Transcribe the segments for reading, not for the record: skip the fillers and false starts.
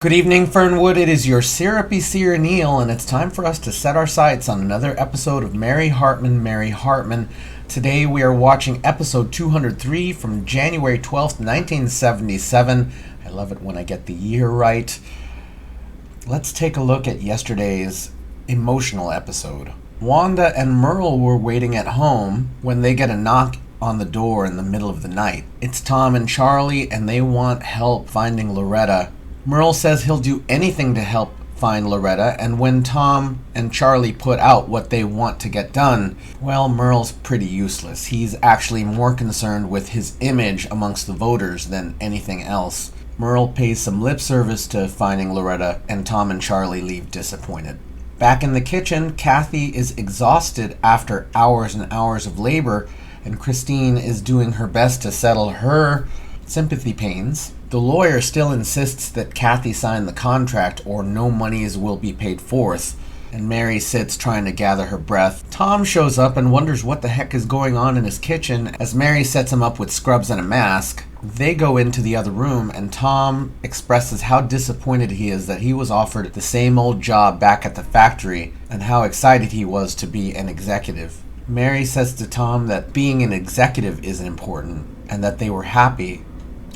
Good evening, Fernwood. It is your syrupy seer Neil, and it's time for us to set our sights on another episode of Mary Hartman, Mary Hartman. Today we are watching episode 203 from January 12th, 1977. I love it when I get the year right. Let's take a look at yesterday's emotional episode. Wanda and Merle were waiting at home when they get a knock on the door in the middle of the night. It's Tom and Charlie, and they want help finding Loretta. Merle says he'll do anything to help find Loretta, and when Tom and Charlie put out what they want to get done, well, Merle's pretty useless. He's actually more concerned with his image amongst the voters than anything else. Merle pays some lip service to finding Loretta, and Tom and Charlie leave disappointed. Back in the kitchen, Kathy is exhausted after hours and hours of labor, and Christine is doing her best to settle her sympathy pains. The lawyer still insists that Kathy sign the contract or no monies will be paid forth, and Mary sits trying to gather her breath. Tom shows up and wonders what the heck is going on in his kitchen as Mary sets him up with scrubs and a mask. They go into the other room, and Tom expresses how disappointed he is that he was offered the same old job back at the factory and how excited he was to be an executive. Mary says to Tom that being an executive isn't important and that they were happy,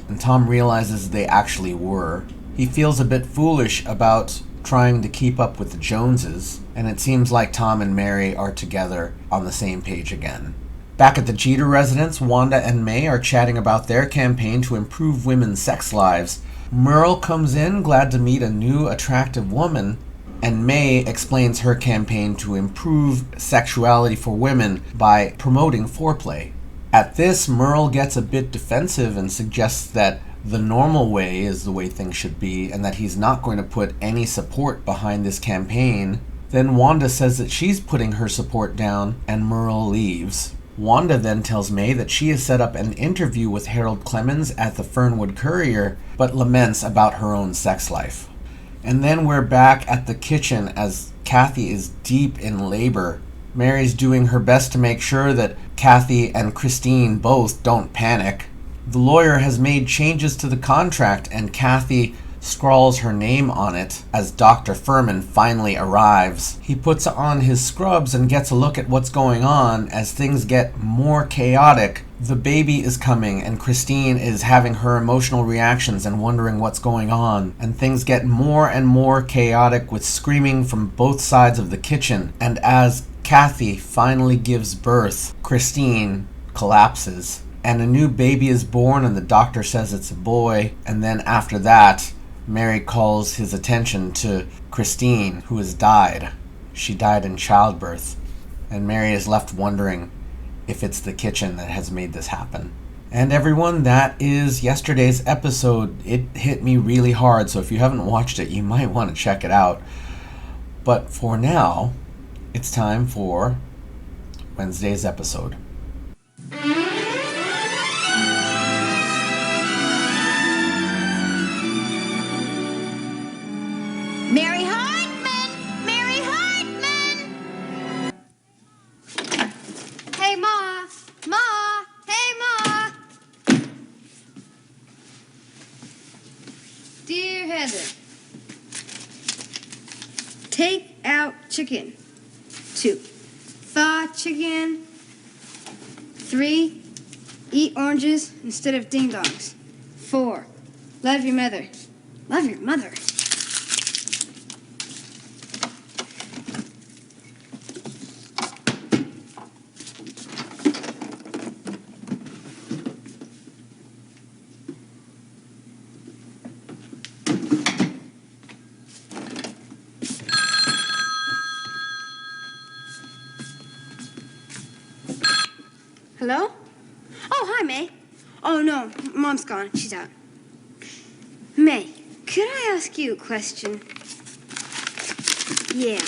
and Tom realizes they actually were. He feels a bit foolish about trying to keep up with the Joneses, and it seems like Tom and Mary are together on the same page again. Back at the Jeter residence, Wanda and May are chatting about their campaign to improve women's sex lives. Merle comes in, glad to meet a new attractive woman, and May explains her campaign to improve sexuality for women by promoting foreplay. At this, Merle gets a bit defensive and suggests that the normal way is the way things should be and that he's not going to put any support behind this campaign. Then Wanda says that she's putting her support down, and Merle leaves. Wanda then tells May that she has set up an interview with Harold Clemens at the Fernwood Courier, but laments about her own sex life. And then we're back at the kitchen as Kathy is deep in labor. Mary's doing her best to make sure that Kathy and Christine both don't panic. The lawyer has made changes to the contract, and Kathy scrawls her name on it as Dr. Furman finally arrives. He puts on his scrubs and gets a look at what's going on as things get more chaotic. The baby is coming, and Christine is having her emotional reactions and wondering what's going on, and things get more and more chaotic with screaming from both sides of the kitchen. And as Kathy finally gives birth, Christine collapses, and a new baby is born, and the doctor says it's a boy. And then after that, Mary calls his attention to Christine, who has died. She died in childbirth, and Mary is left wondering if it's the kitchen that has made this happen. And everyone, that is yesterday's episode. It hit me really hard, so if you haven't watched it, you might want to check it out. But for now, it's time for Wednesday's episode. Mary Hartman! Mary Hartman! Hey, Ma! Ma! Hey, Ma! Dear Heather, take out chicken. 2, thaw chicken. 3, eat oranges instead of ding-dongs. 4, love your mother. Love your mother. Hello? Oh, hi, May. Oh, no, Mom's gone. She's out. May, could I ask you a question? Yeah,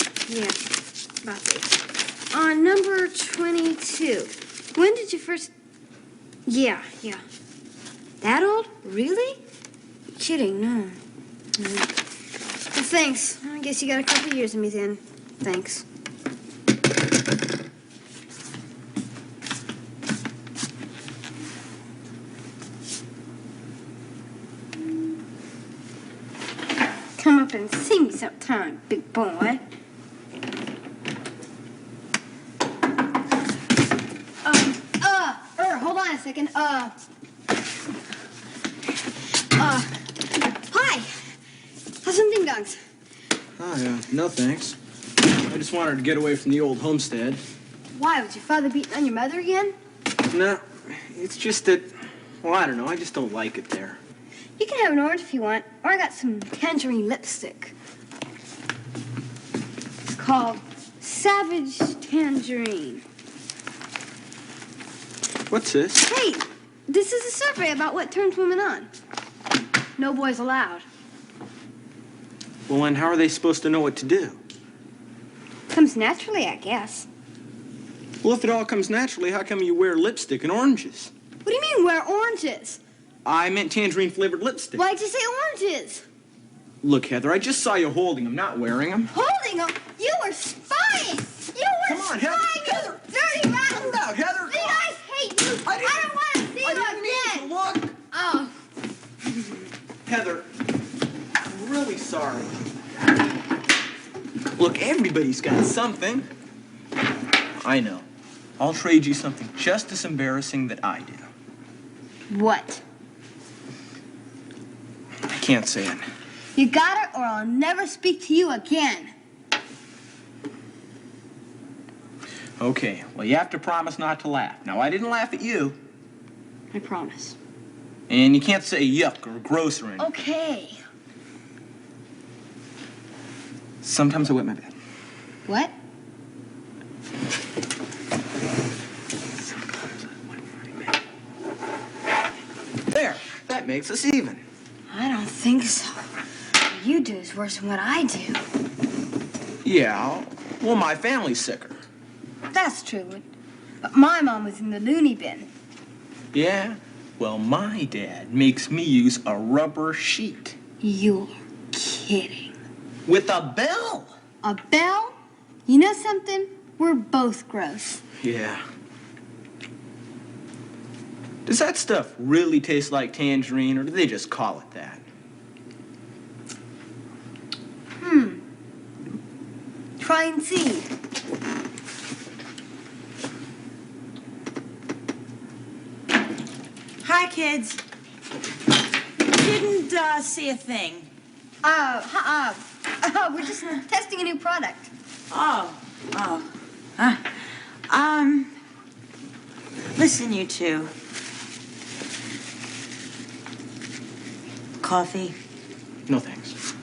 about this. On number 22, when did you first... Yeah. That old? Really? You're kidding, no. Well, thanks. I guess you got a couple years of me then. Thanks. Come up and see me sometime, big boy. Hold on a second. Hi. How's some ding dongs? Oh, yeah. No, thanks. I just wanted to get away from the old homestead. Why? Was your father beating on your mother again? No, it's just that, well, I don't know. I just don't like it there. You can have an orange if you want, or I got some tangerine lipstick. It's called Savage Tangerine. What's this? Hey, this is a survey about what turns women on. No boys allowed. Well, and how are they supposed to know what to do? Comes naturally, I guess. Well, if it all comes naturally, how come you wear lipstick and oranges? What do you mean, wear oranges? I meant tangerine-flavored lipstick. Why'd you say oranges? Look, Heather, I just saw you holding them, not wearing them. Holding them? You were spying! You were Come on, spying, Heather. you dirty rat! Cut it out, Heather. You guys hate you! I don't want to see I you didn't mean again! to look. Oh. Heather, I'm really sorry. Look, everybody's got something. I know. I'll trade you something just as embarrassing that I do. What? I can't say it. You got it, or I'll never speak to you again. Okay, well, you have to promise not to laugh. Now, I didn't laugh at you. I promise. And you can't say yuck or gross or anything. Okay. Sometimes I wet my bed. What? There, that makes us even. I don't think so. What you do is worse than what I do. Yeah, well, my family's sicker. That's true. But my mom was in the loony bin. Yeah? Well, my dad makes me use a rubber sheet. You're kidding. With a bell. A bell? You know something? We're both gross. Yeah. Does that stuff really taste like tangerine, or do they just call it that? Try and see. Hi, kids. Didn't see a thing. We're just testing a new product. Oh. Listen, you two. Coffee? No, thanks.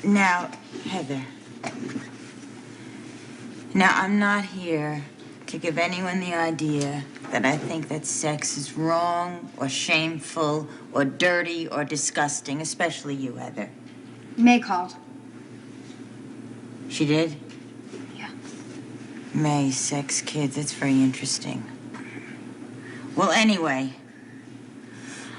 Now, Heather. Now, I'm not here to give anyone the idea that I think that sex is wrong or shameful or dirty or disgusting, especially you, Heather. May called. She did? Yeah. May, sex, kids, that's very interesting. Well, anyway,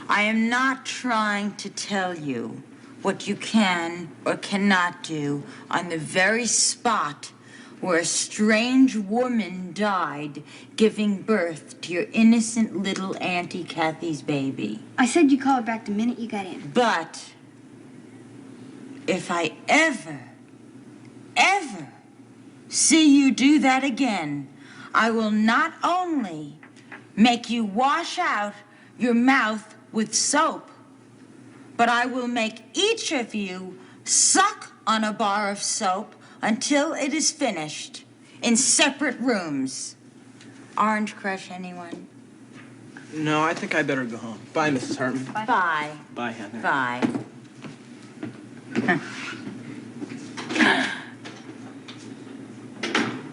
I am not trying to tell you what you can or cannot do on the very spot where a strange woman died giving birth to your innocent little Auntie Kathy's baby. I said you call her back the minute you got in. But if I ever see you do that again, I will not only make you wash out your mouth with soap, but I will make each of you suck on a bar of soap until it is finished in separate rooms. Orange Crush, anyone? No, I think I better go home. Bye, Mrs. Hartman. Bye. Bye, Heather. Bye.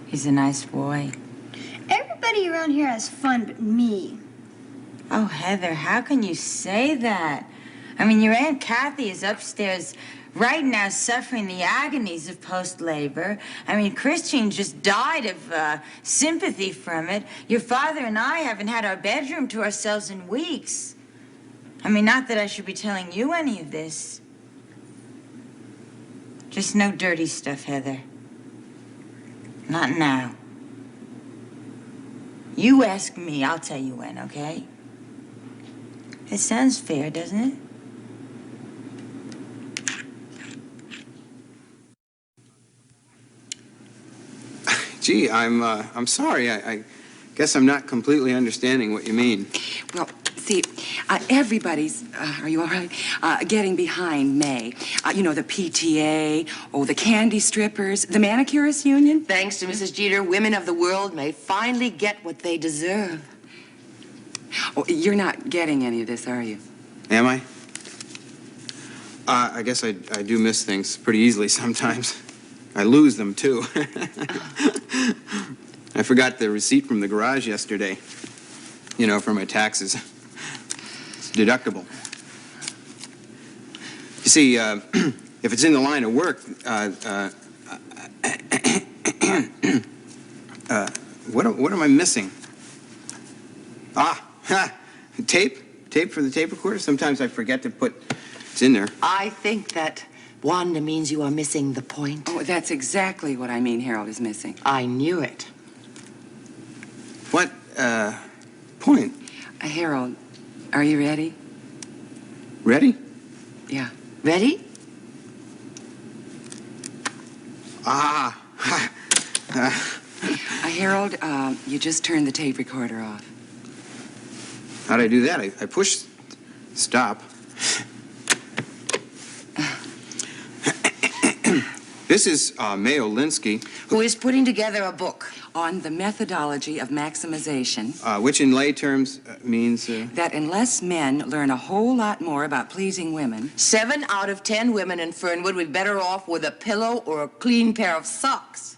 He's a nice boy. Everybody around here has fun but me. Oh, Heather, how can you say that? I mean, your Aunt Kathy is upstairs right now suffering the agonies of post-labor. I mean, Christine just died of sympathy from it. Your father and I haven't had our bedroom to ourselves in weeks. I mean, not that I should be telling you any of this. Just no dirty stuff, Heather. Not now. You ask me, I'll tell you when, okay? It sounds fair, doesn't it? Gee, I'm sorry. I guess I'm not completely understanding what you mean. Well, see, everybody's, are you all right? Getting behind May. You know, the PTA, the candy strippers, the manicurist union. Thanks to Mrs. Jeter, women of the world may finally get what they deserve. Oh, you're not getting any of this, are you? Am I? I guess I do miss things pretty easily sometimes. I lose them, too. I forgot the receipt from the garage yesterday. You know, for my taxes. It's deductible. You see, if it's in the line of work, what am I missing? Tape for the tape recorder. Sometimes I forget to put it's in there. I think that Wanda means you are missing the point. Oh, that's exactly what I mean Harold is missing. I knew it. What, point? Harold, are you ready? Ready? Yeah. Ready? Harold, you just turned the tape recorder off. How'd I do that? I pushed stop. This is Mayo Linsky, Who is putting together a book. On the methodology of maximization. which in lay terms means... That unless men learn a whole lot more about pleasing women... 7 out of 10 women in Fernwood would be better off with a pillow or a clean pair of socks.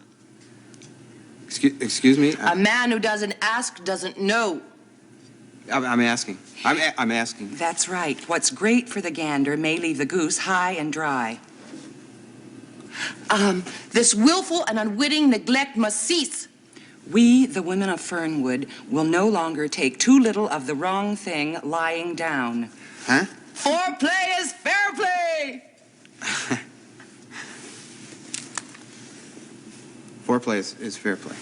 Excuse me? A man who doesn't ask doesn't know. I'm asking. I'm asking. That's right. What's great for the gander may leave the goose high and dry. This willful and unwitting neglect must cease. We, the women of Fernwood, will no longer take too little of the wrong thing lying down. Huh? Foreplay is fair play. Foreplay is fair play.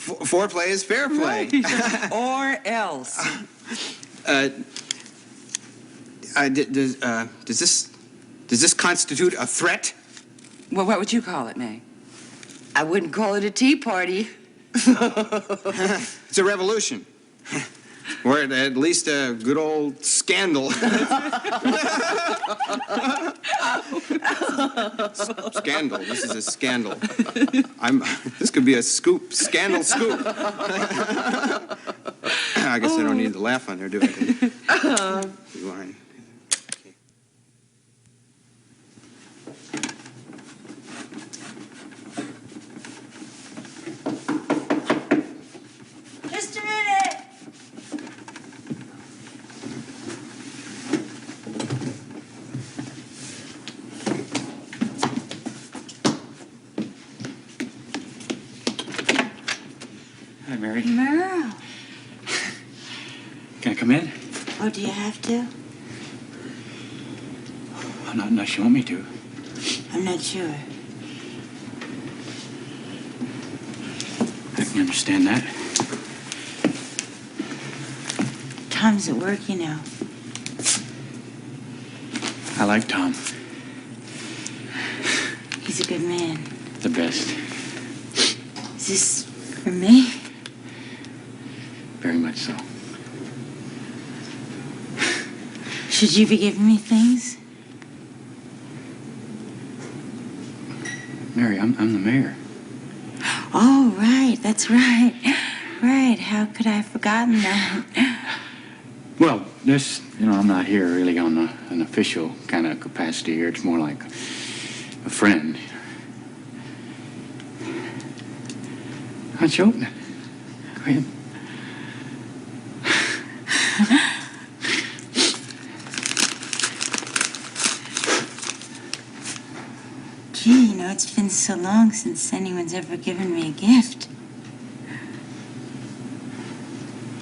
Foreplay is fair play. Or else. Does this constitute a threat? Well, what would you call it, May? I wouldn't call it a tea party. It's a revolution. Or at least a good old scandal. Scandal. This is a scandal. This could be a scoop. Scandal scoop. I guess I don't need to laugh on there, do I? Line. Just a minute. Hi, Mary. Merle. Can I come in? Oh, do you have to? Not unless you want me to. I'm not sure. I can understand that. Tom's at work, you know. I like Tom. He's a good man. The best. Is this for me? Very much so. Should you be giving me things? Mary, I'm the mayor. Oh, right. That's right. Right. How could I have forgotten that? Well, I'm not here really on an official kind of capacity here. It's more like a friend. Why don't you open it? Go ahead. Gee, you know, it's been so long since anyone's ever given me a gift.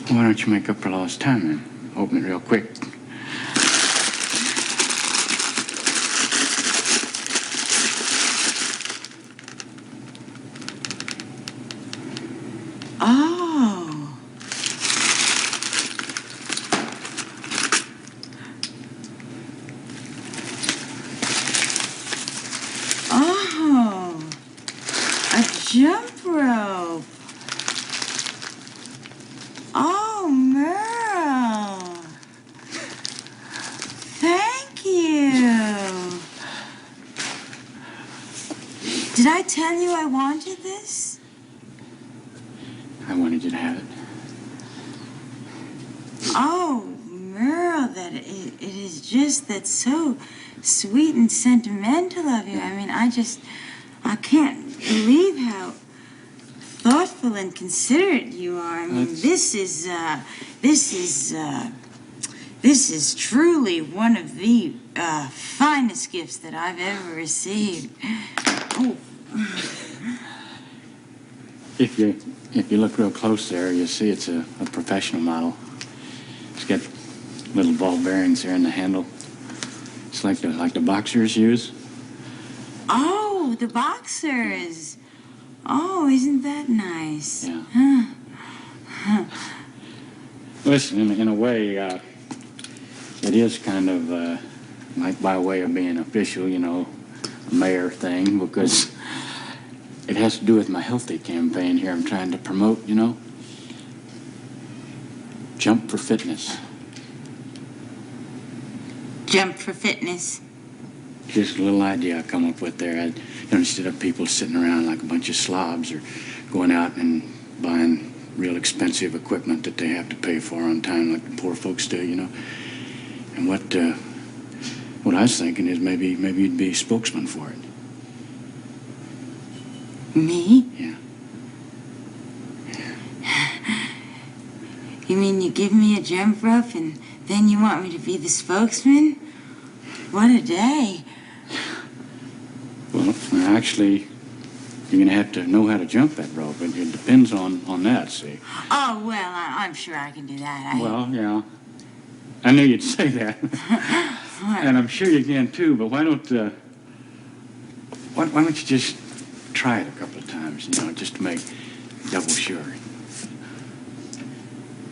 Why don't you make up for lost time and open it real quick? Oh. Oh. tell you I wanted this? I wanted you to have it. Oh, Merle, it is just that's so sweet and sentimental of you. I mean, I can't believe how thoughtful and considerate you are. I mean, this is truly one of the finest gifts that I've ever received. Oh. If you look real close there, you'll see it's a professional model. It's got little ball bearings there in the handle. It's like the boxers use. Oh, the boxers. Oh, isn't that nice? Yeah. Huh. Listen, in a way, it is kind of like by way of being official, you know, a mayor thing, because it has to do with my healthy campaign here I'm trying to promote, you know. Jump for fitness. Jump for fitness. Just a little idea I come up with there. Instead of people sitting around like a bunch of slobs or going out and buying real expensive equipment that they have to pay for on time like the poor folks do, you know. And what I was thinking is maybe you'd be a spokesman for it. Me? Yeah. You mean you give me a jump rope and then you want me to be the spokesman? What a day. Well, actually, you're going to have to know how to jump that rope. It depends on that, see. Oh, well, I'm sure I can do that. Well, yeah. I knew you'd say that. And I'm sure you can, too, but why don't you just try it a couple of times, you know, just to make double sure.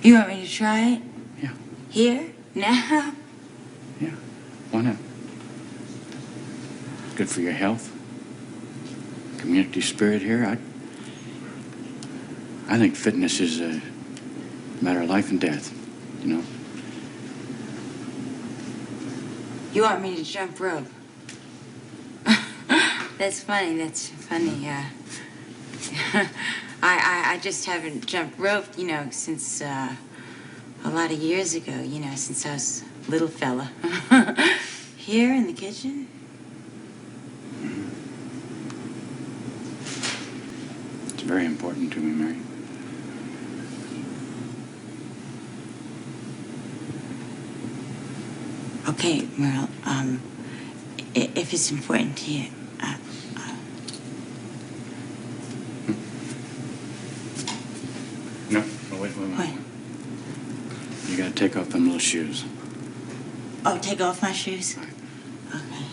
You want me to try it? Yeah. Here? Now? Yeah. Why not? Good for your health. Community spirit here. I think fitness is a matter of life and death, you know. You want me to jump rope? That's funny. I just haven't jumped rope, you know, since a lot of years ago, you know, since I was a little fella. Here in the kitchen. It's very important to me, Mary. Okay, Merle, if it's important to you, No, wait. You gotta take off them little shoes. Oh, take off my shoes? Right. Okay.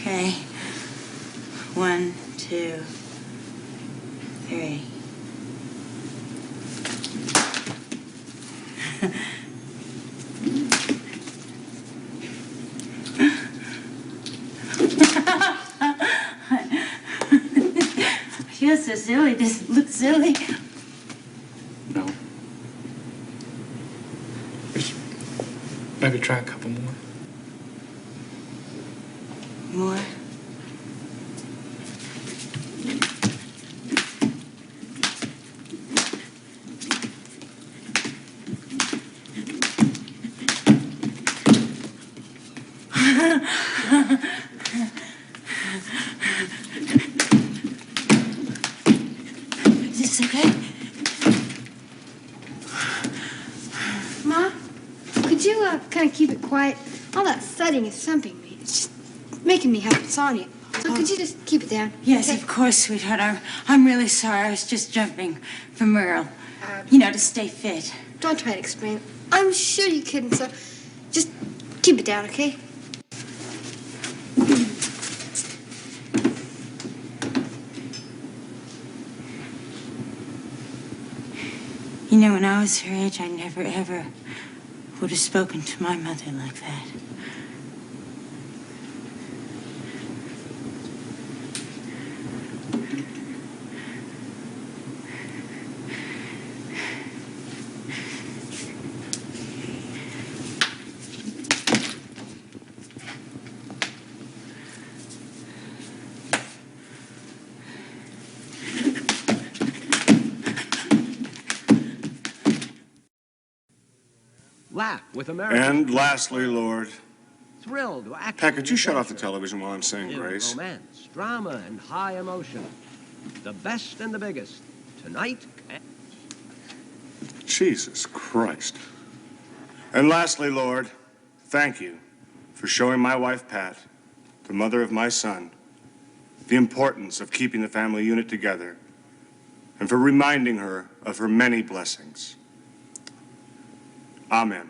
Okay. 1, 2, 3. I feel so silly. Does it look silly? No. Just maybe try a couple more. More? Is this okay? Ma, could you kind of keep it quiet? All that thudding is thumping me. It's just making me have insomnia. So could you just keep it down? Yes, okay? of course, sweetheart. I'm really sorry. I was just jumping for Merle. You know, to stay fit. Don't try to explain. I'm sure you couldn't, so just keep it down, okay? You know, when I was her age, I never, ever would have spoken to my mother like that. back with American. And lastly, Lord, Thrilled to action. Pat, could you shut off the adventure, television while I'm saying new grace? romance, drama, and high emotion. The best and the biggest. Tonight. Jesus Christ. And lastly, Lord, thank you for showing my wife, Pat, the mother of my son, the importance of keeping the family unit together, and for reminding her of her many blessings. Amen.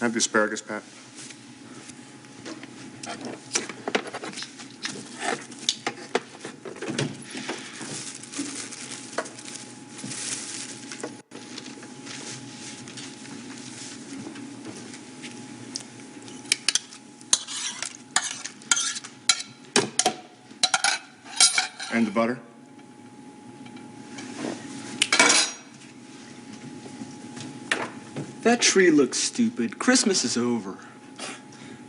Have the asparagus, Pat. And the butter? That tree looks stupid. Christmas is over.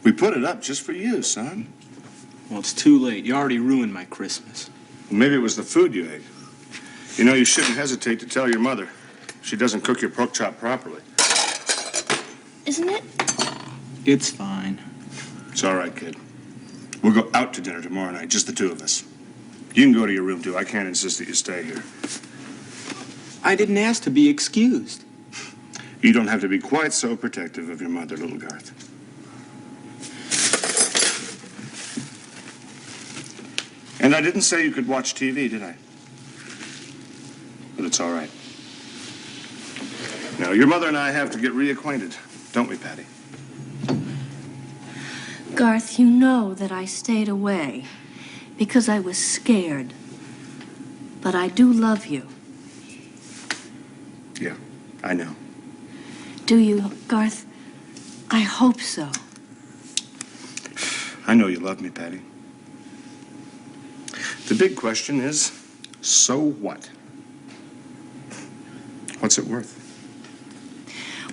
We put it up just for you, son. Well, it's too late. You already ruined my Christmas. Maybe it was the food you ate. You know, you shouldn't hesitate to tell your mother. She doesn't cook your pork chop properly. Isn't it? It's fine. It's all right, kid. We'll go out to dinner tomorrow night, just the two of us. You can go to your room, too. I can't insist that you stay here. I didn't ask to be excused. You don't have to be quite so protective of your mother, little Garth. And I didn't say you could watch TV, did I? But it's all right. Now, your mother and I have to get reacquainted, don't we, Patty? Garth, you know that I stayed away because I was scared. But I do love you. Yeah, I know. Do you, Garth? I hope so. I know you love me, Patty. The big question is, so what? What's it worth?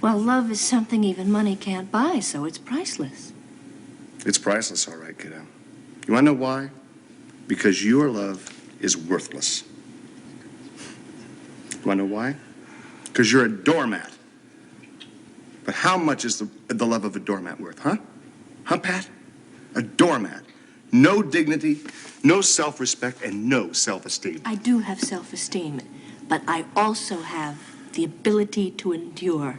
Well, love is something even money can't buy, so it's priceless. It's priceless, all right, kiddo. You want to know why? Because your love is worthless. You want to know why? Because you're a doormat. But how much is the love of a doormat worth, huh? Huh, Pat? A doormat. No dignity, no self-respect, and no self-esteem. I do have self-esteem, but I also have the ability to endure.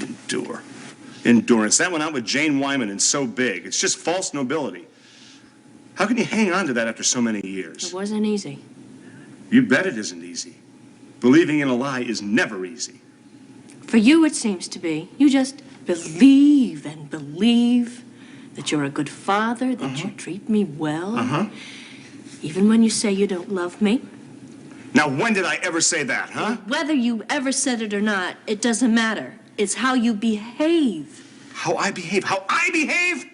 Endure. Endurance. That went out with Jane Wyman and So Big. It's just false nobility. How can you hang on to that after so many years? It wasn't easy. You bet it isn't easy. Believing in a lie is never easy. For you, it seems to be. You just believe and believe that you're a good father, that you treat me well. Even when you say you don't love me. Now, when did I ever say that, huh? Whether you ever said it or not, it doesn't matter. It's how you behave. How I behave? How I behave?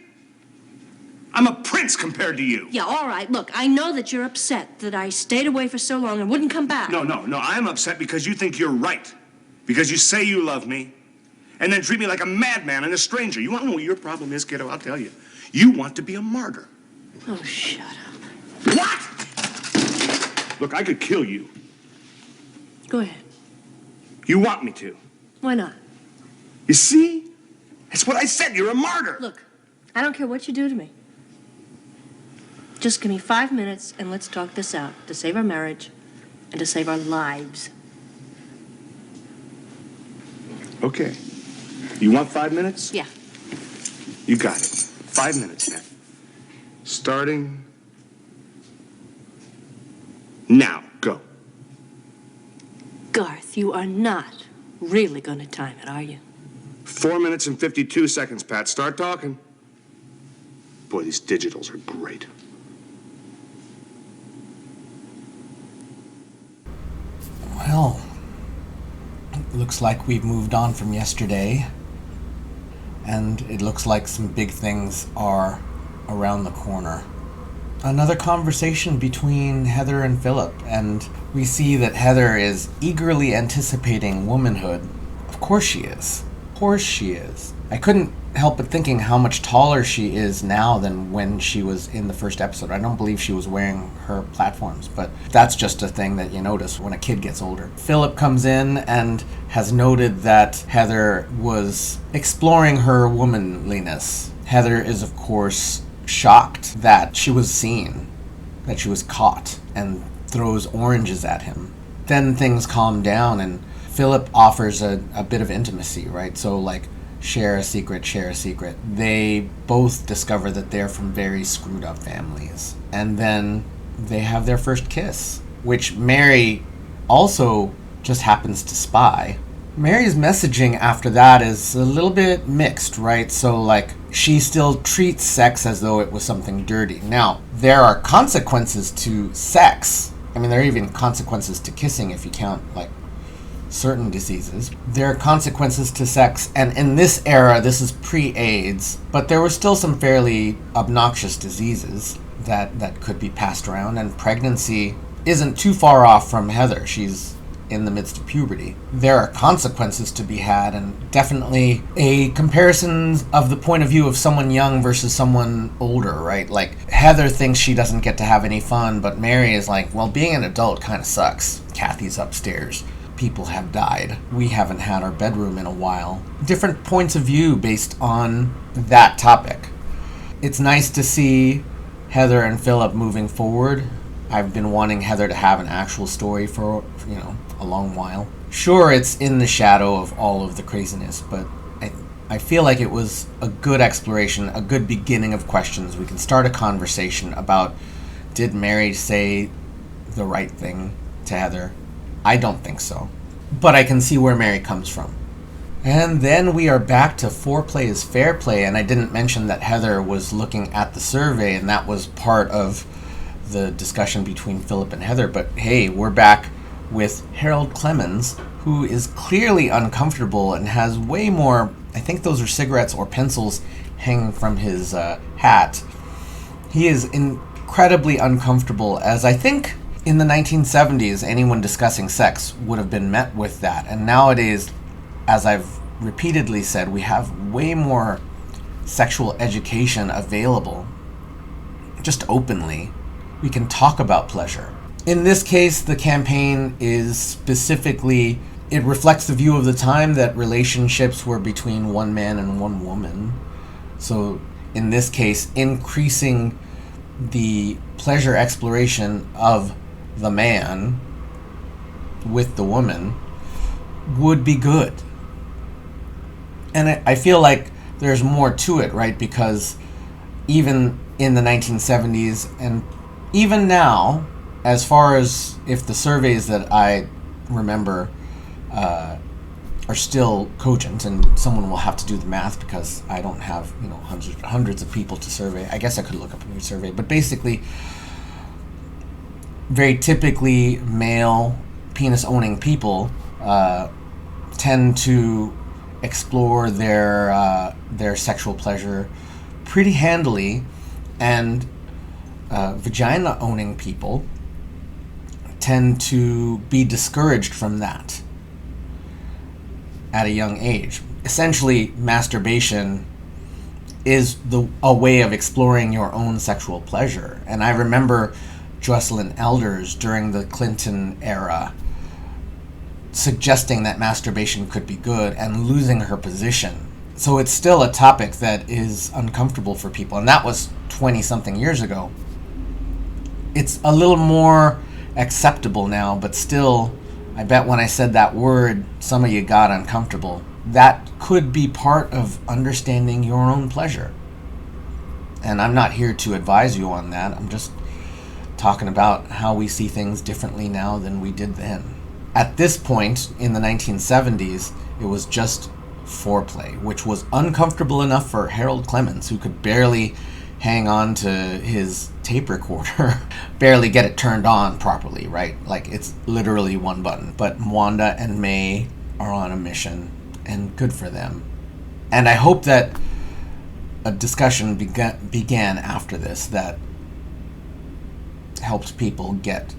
I'm a prince compared to you. Yeah, all right. Look, I know that you're upset that I stayed away for so long and wouldn't come back. No. I'm upset because you think you're right. Because you say you love me, and then treat me like a madman and a stranger. You want to know what your problem is, kiddo? I'll tell you. You want to be a martyr. Oh, shut up. What? Look, I could kill you. Go ahead. You want me to. Why not? You see? That's what I said. You're a martyr. Look, I don't care what you do to me. Just give me 5 minutes and let's talk this out to save our marriage and to save our lives. Okay. You want 5 minutes? Yeah. You got it. 5 minutes then. Starting now. Go. Garth, you are not really going to time it, are you? 4 minutes and 52 seconds, Pat. Start talking. Boy, these digitals are great. Well, looks like we've moved on from yesterday, and it looks like some big things are around the corner. Another conversation between Heather and Philip, and we see that Heather is eagerly anticipating womanhood. Of course she is. course she is. I couldn't help but thinking how much taller she is now than when she was in the first episode. I don't believe she was wearing her platforms, but that's just a thing that you notice when a kid gets older. Philip comes in and has noted that Heather was exploring her womanliness. Heather is, of course, shocked that she was seen, that she was caught, and throws oranges at him. Then things calm down and Philip offers a bit of intimacy, right? So like, share a secret, share a secret. They both discover that they're from very screwed up families. And then they have their first kiss, which Mary also just happens to spy. Mary's messaging after that is a little bit mixed, right? So like, she still treats sex as though it was something dirty. Now, there are consequences to sex. I mean, there are even consequences to kissing if you count like certain diseases. There are consequences to sex, and in this era, this is pre-AIDS, but there were still some fairly obnoxious diseases that could be passed around, and pregnancy isn't too far off from Heather. She's in the midst of puberty. There are consequences to be had, and definitely a comparison of the point of view of someone young versus someone older, right? Like, Heather thinks she doesn't get to have any fun, but Mary is like, well, being an adult kind of sucks. Kathy's upstairs. People have died. We haven't had our bedroom in a while. Different points of view based on that topic. It's nice to see Heather and Philip moving forward. I've been wanting Heather to have an actual story for, a long while. Sure, it's in the shadow of all of the craziness, but I feel like it was a good exploration, a good beginning of questions. We can start a conversation about, did Mary say the right thing to Heather? I don't think so. But I can see where Mary comes from. And then we are back to foreplay is fair play, and I didn't mention that Heather was looking at the survey, and that was part of the discussion between Philip and Heather. But hey, we're back with Harold Clemens, who is clearly uncomfortable and has way more, I think those are cigarettes or pencils hanging from his hat. He is incredibly uncomfortable, as I think in the 1970s, anyone discussing sex would have been met with that. And nowadays, as I've repeatedly said, we have way more sexual education available, just openly. We can talk about pleasure. In this case, the campaign is specifically, it reflects the view of the time that relationships were between one man and one woman. So in this case, increasing the pleasure exploration of the man with the woman would be good. And I feel like there's more to it, right? Because even in the 1970s and even now, as far as if the surveys that I remember are still cogent, and someone will have to do the math because I don't have hundreds of people to survey. I guess I could look up a new survey, but basically, very typically, male penis-owning people tend to explore their sexual pleasure pretty handily, and vagina-owning people tend to be discouraged from that at a young age. Essentially, masturbation is a way of exploring your own sexual pleasure. And I remember Jocelyn Elders during the Clinton era suggesting that masturbation could be good and losing her position. So it's still a topic that is uncomfortable for people, and that was 20-something years ago. It's a little more acceptable now, but still, I bet when I said that word, some of you got uncomfortable. That could be part of understanding your own pleasure. And I'm not here to advise you on that. I'm just talking about how we see things differently now than we did then. At this point, in the 1970s, it was just foreplay, which was uncomfortable enough for Harold Clemens, who could barely hang on to his tape recorder, barely get it turned on properly, right? Like, it's literally one button. But Wanda and May are on a mission, and good for them. And I hope that a discussion began after this that helped people get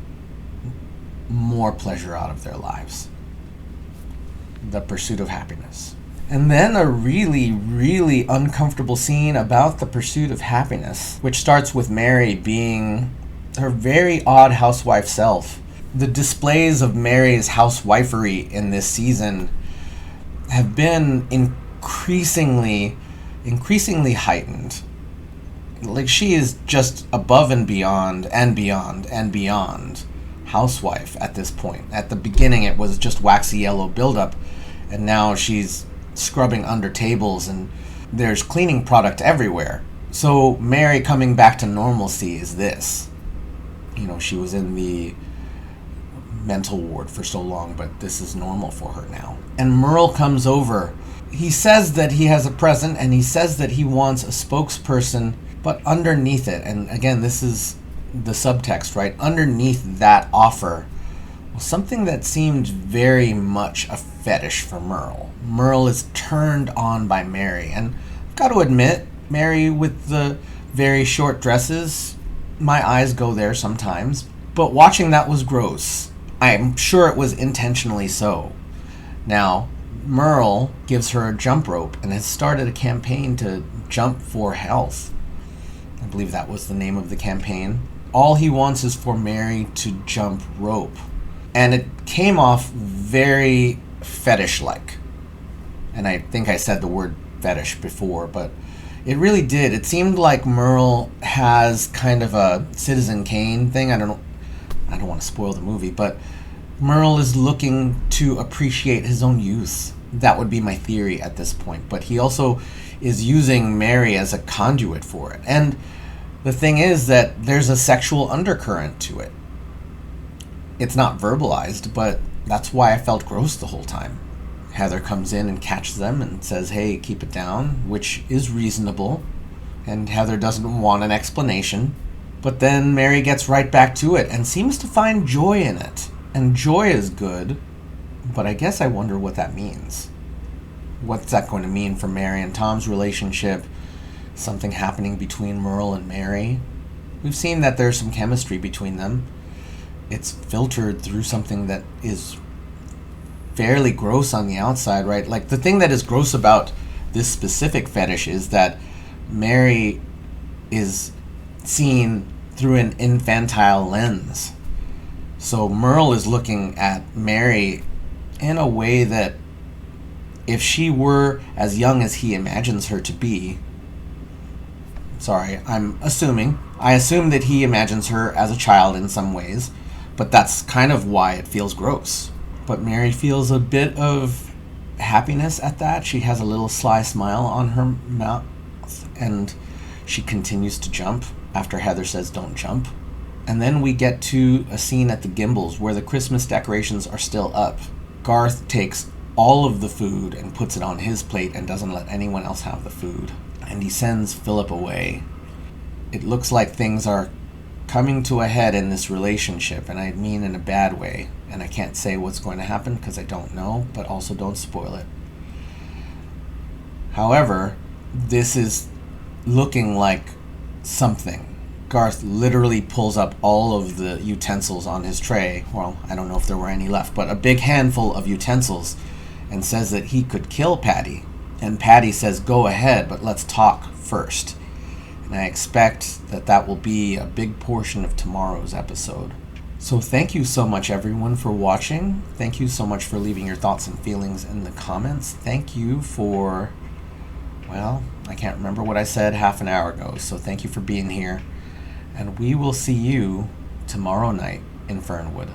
more pleasure out of their lives. The pursuit of happiness. And then a really, really uncomfortable scene about the pursuit of happiness, which starts with Mary being her very odd housewife self. The displays of Mary's housewifery in this season have been increasingly heightened. Like, she is just above and beyond and beyond and beyond housewife at this point. At the beginning, it was just waxy yellow buildup, and now she's scrubbing under tables and there's cleaning product everywhere. So Mary coming back to normalcy is this. You know, she was in the mental ward for so long, but this is normal for her now. And Merle comes over. He says that he has a present, and he says that he wants a spokesperson, but underneath it, and again, this is the subtext, right? Underneath that offer was something that seemed very much a fetish for Merle. Merle is turned on by Mary, and I've got to admit, Mary with the very short dresses, my eyes go there sometimes, but watching that was gross. I'm sure it was intentionally so. Now, Merle gives her a jump rope and has started a campaign to jump for health. I believe that was the name of the campaign. All he wants is for Mary to jump rope. And it came off very fetish-like. And I think I said the word fetish before, but it really did. It seemed like Merle has kind of a Citizen Kane thing. I don't want to spoil the movie, but Merle is looking to appreciate his own youth. That would be my theory at this point. But he also is using Mary as a conduit for it. And the thing is that there's a sexual undercurrent to it. It's not verbalized, but that's why I felt gross the whole time. Heather comes in and catches them and says, hey, keep it down, which is reasonable. And Heather doesn't want an explanation. But then Mary gets right back to it and seems to find joy in it. And joy is good, but I guess I wonder what that means. What's that going to mean for Mary and Tom's relationship? Something happening between Merle and Mary? We've seen that there's some chemistry between them. It's filtered through something that is fairly gross on the outside, right? Like, the thing that is gross about this specific fetish is that Mary is seen through an infantile lens. So Merle is looking at Mary in a way that if she were as young as he imagines her to be, I assume that he imagines her as a child in some ways, but that's kind of why it feels gross. But Mary feels a bit of happiness at that. She has a little sly smile on her mouth, and she continues to jump after Heather says don't jump. And then we get to a scene at the Gimbles where the Christmas decorations are still up. Garth takes all of the food and puts it on his plate and doesn't let anyone else have the food. And he sends Philip away. It looks like things are coming to a head in this relationship, and I mean in a bad way. And I can't say what's going to happen because I don't know, but also don't spoil it. However, this is looking like something. Garth literally pulls up all of the utensils on his tray. Well, I don't know if there were any left, but a big handful of utensils, and says that he could kill Patty. And Patty says, go ahead, but let's talk first. And I expect that that will be a big portion of tomorrow's episode. So thank you so much, everyone, for watching. Thank you so much for leaving your thoughts and feelings in the comments. Thank you for, well, I can't remember what I said half an hour ago, so thank you for being here. And we will see you tomorrow night in Fernwood.